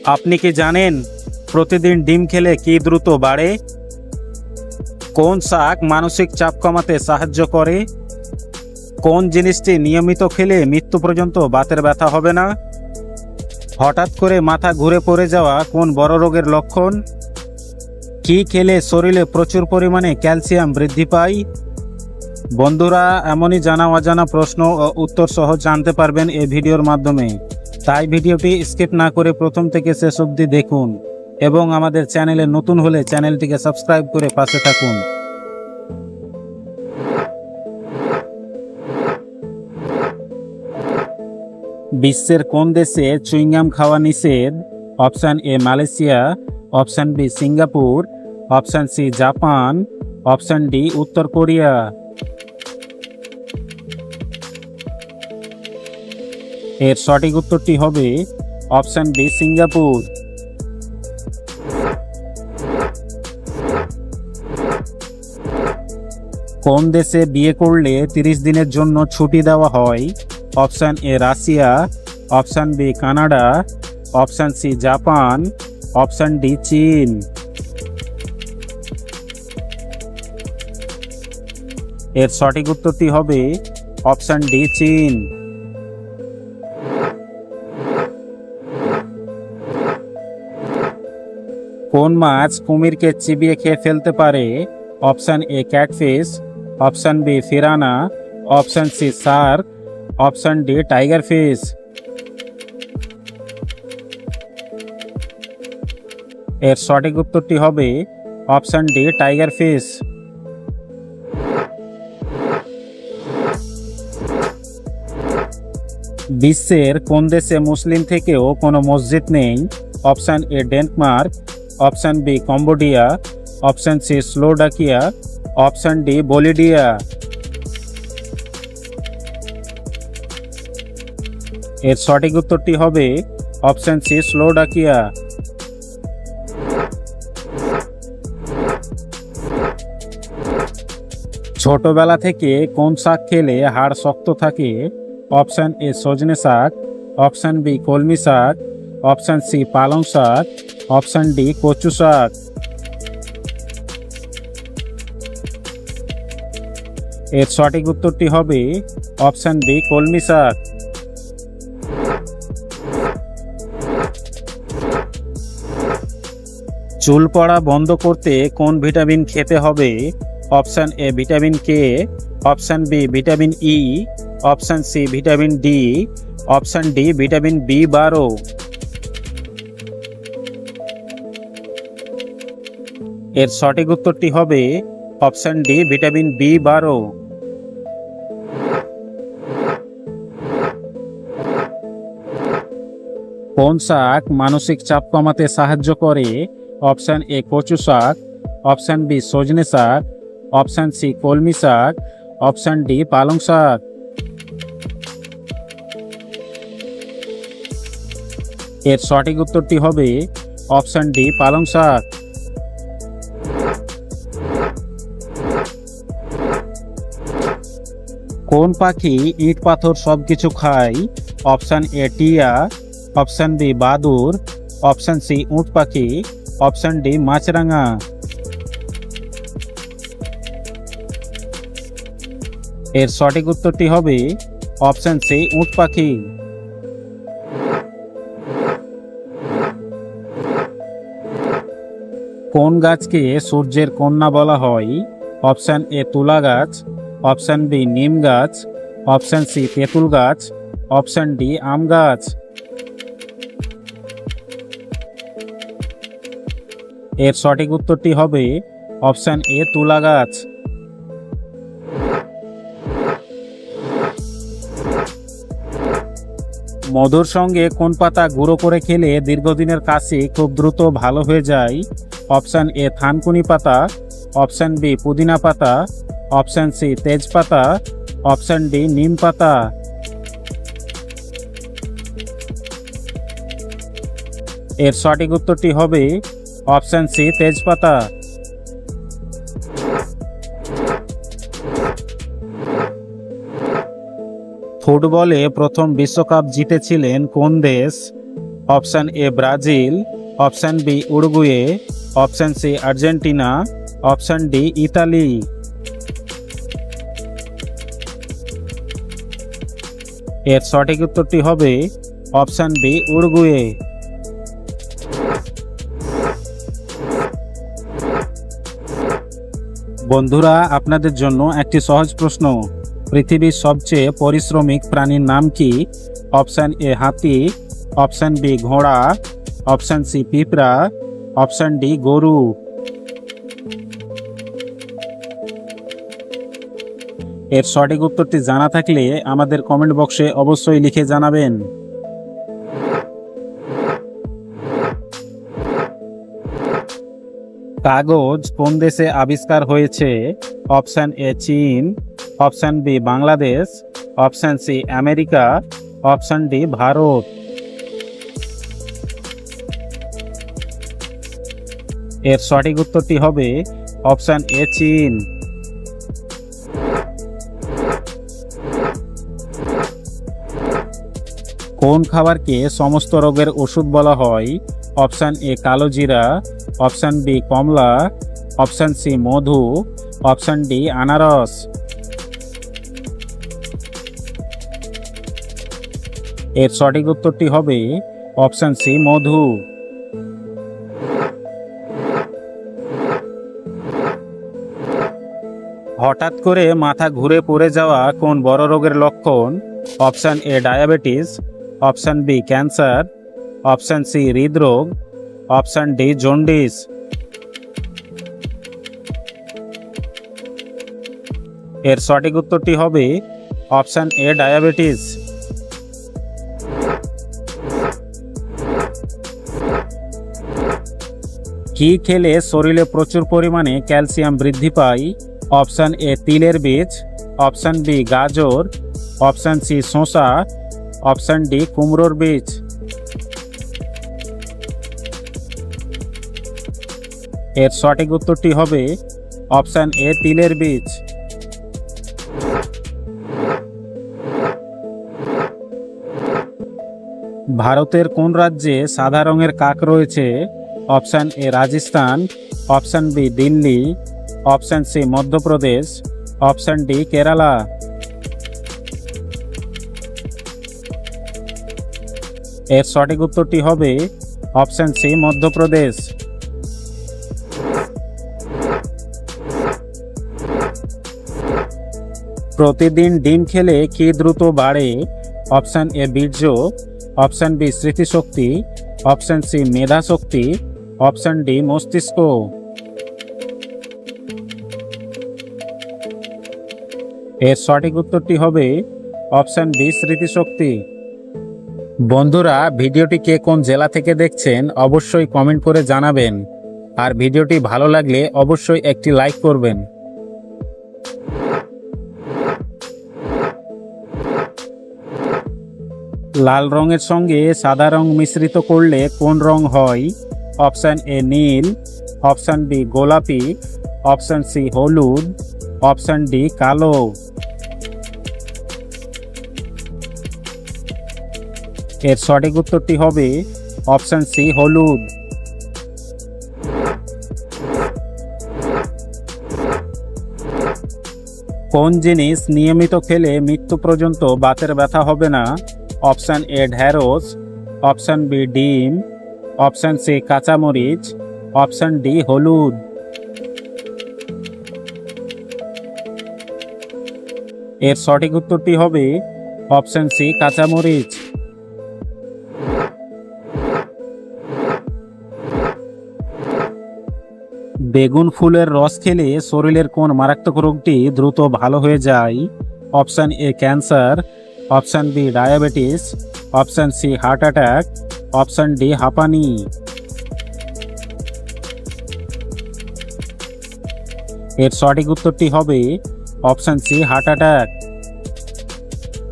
আপনি কি জানেন প্রতিদিন ডিম খেলে কি দ্রুত বাড়ে? কোন শাক মানসিক চাপ কমাতে সাহায্য করে? কোন জিনিসটি নিয়মিত খেলে মৃত্যু পর্যন্ত বাতের ব্যথা হবে না? হঠাৎ করে মাথা ঘুরে পড়ে যাওয়া কোন বড় রোগের লক্ষণ? কি খেলে শরীরে প্রচুর পরিমাণে ক্যালসিয়াম বৃদ্ধি পায়? বন্ধুরা, এমনই জানা অজানা প্রশ্ন ও উত্তর সহ জানতে পারবেন এই ভিডিওর মাধ্যমে। তাই ভিডিওটি স্কিপ না করে প্রথম থেকে শেষ অবধি দেখুন এবং আমাদের চ্যানেলে নতুন হলে চ্যানেলটিকে সাবস্ক্রাইব করে পাশে থাকুন। বিশ্বের কোন দেশে চুইংগাম খাওয়া নিষেধ? Option A Malaysia, option B Singapore, option C Japan, option D উত্তর কোরিয়া। এর সঠিক উত্তরটি হবে অপশান বি সিঙ্গাপুর। কোন দেশে বিয়ে করলে 30 দিনের জন্য ছুটি দেওয়া হয়? Option A Russia, option B Canada, option C Japan, option D চীন। এর সঠিক উত্তরটি হবে অপশান ডি চীন। কোন মাছ কুমিরকে চিবিয়ে খেয়ে ফেলতে পারে? Option A catfish, option B piranha, option C shark, option D tiger fish. এর সঠিক উত্তরটি হবে অপশান ডি টাইগার ফিশ। বিশ্বের কোন দেশে মুসলিম থেকেও কোনো মসজিদ নেই? Option A Denmark, option B Cambodia, option C Slovakia, option D Bolivia. এর সঠিক উত্তরটি হবে অপশান সি স্লোভাকিয়া। ছোটবেলা থেকে কোন শাক খেলে হাড় শক্ত থাকে? অপশান এ সজনে শাক, অপশান বি কলমি শাক, অপশান সি পালং শাক, অপশান ডি কচু শাক। এর সঠিক উত্তরটি হবে অপশান বি কলমি শাক। চুল পড়া বন্ধ করতে কোন ভিটামিন খেতে হবে? Option A vitamin K, option B vitamin E, option C vitamin D, option D vitamin বি12। এর সঠিক উত্তরটি হবে অপশান ডি ভিটামিন বি12। কোন শাক মানসিক চাপ কমাতে সাহায্য করে? অপশান এ কচু শাক, অপশান বি সজনে শাক, অপশান সি কলমি শাক, অপশান ডি পালং শাক। এর সঠিক উত্তরটি হবে অপশান ডি পালং শাক। কোন পাখি ইট পাথর সবকিছু খায়? অপশান এ টিয়া, অপশান বি বাদুর, অপশান সি উট পাখি, অপশান ডি মাছরাঙা। এর সঠিক উত্তরটি হবে অপশান সি উট পাখি। কোন গাছকে সূর্যের কন্যা বলা হয়? অপশান এ তুলা গাছ, অপশান বি নিম গাছ, অপশান সি তেঁতুল গাছ, অপশান ডি আম গাছ। এর সঠিক উত্তরটি হবে অপশান এ তুলা গাছ। মধুর সঙ্গে কোন পাতা গুঁড়ো করে খেলে দীর্ঘদিনের কাশি খুব দ্রুত ভালো হয়ে যায়? অপশান এ থানকুনি পাতা, অপশান বি পুদিনা পাতা, অপশান সি তেজপাতা, অপশান ডি নিম পাতা। এর সঠিক উত্তরটি হবে অপশান সি তেজপাতা। ফুটবলে প্রথম বিশ্বকাপ জিতেছিলেন কোন দেশ? Option A Brazil, option B Uruguay, option C Argentina, option D Italy. এর সঠিক উত্তরটি হবে অপশন বি উরুগুয়ে। বন্ধুরা, আপনাদের জন্য একটি সহজ প্রশ্ন। পৃথিবীর সবচেয়ে পরিশ্রমিক প্রাণীর নাম কি? অপশন এ হাতি, অপশন বি ঘোড়া, অপশন সি পিঁপড়া, অপশন ডি গরু। এর সঠিক উত্তরটি জানা থাকলে আমাদের কমেন্ট বক্সে অবশ্যই লিখে জানাবেন। কাগজ কোন দেশে আবিষ্কার হয়েছে? অপশন এ চীন, option B Bangladesh, option C America, option D Bharat. এর সঠিক উত্তরটি হবে অপশন এ চীন। কোন খাবারকে সমস্ত রোগের ওষুধ বলা হয়? অপশন এ কালো জিরা, অপশন বি কমলা, অপশন সি মধু, অপশন ডি আনারস। এর সঠিক উত্তরটি হবে অপশন সি মধু। হঠাৎ করে মাথা ঘুরে পড়ে যাওয়া কোন বড় রোগের লক্ষণ? Option A diabetes, option B cancer, option C হৃদরোগ, অপশন ডি জন্ডিস। এর সঠিক উত্তরটি হবে অপশন এ ডায়াবেটিস। কি খেলে শরীরে প্রচুর পরিমাণে ক্যালসিয়াম বৃদ্ধি পায়? অপশন এ তিলের বীজ, অপশন বি গাজর, অপশন সি শসা, অপশন ডি কুমড়োর বীজ। এর সঠিক উত্তরটি হবে অপশন এ তিলের বীজ। ভারতের কোন রাজ্যে সাদা রঙের কাক রয়েছে? Option A Rajasthan, option B Delhi, option C Madhya Pradesh, option D Kerala. এর সঠিক উত্তরটি হবে অপশন সি মধ্যপ্রদেশ। প্রতিদিন ডিম খেলে কি দ্রুত বাড়ে? অপশন এ বীর্য, অপশন বি স্মৃতিশক্তি, অপশন সি মেধা শক্তি, অপশন ডি মস্তিষ্ক। এর সঠিক উত্তরটি হবে অপশন বি স্মৃতিশক্তি। বন্ধুরা, ভিডিওটি কে কোন জেলা থেকে দেখছেন অবশ্যই কমেন্ট করে জানাবেন। আর ভিডিওটি ভালো লাগলে অবশ্যই একটি লাইক করবেন। লাল রঙের সঙ্গে সাদা রং মিশ্রিত করলে কোন রং হয়? অপশন এ নীল, অপশন বি গোলাপি, অপশন সি হলুদ, অপশন ডি কালো। এর সঠিক উত্তরটি হবে অপশন সি হলুদ। কোন জিনিস নিয়মিত খেলে মৃত্যু পর্যন্ত বাতের ব্যথা হবে না? অপশন এ ঢ্যাঁড়স, অপশন বি ডিম, অপশন সি কাঁচামরিচ, অপশন ডি হলুদ। এর সঠিক উত্তরটি হবে অপশন সি কাঁচামরিচ। বেগুন ফুলের রস খেলে শরীরের কোন মারাত্মক রোগটি দ্রুত ভালো হয়ে যায়? Option A cancer, option B diabetes, option C heart attack, option D হাঁপানি। এর সঠিক উত্তরটি হবে অপশন সি হার্ট অ্যাটাক।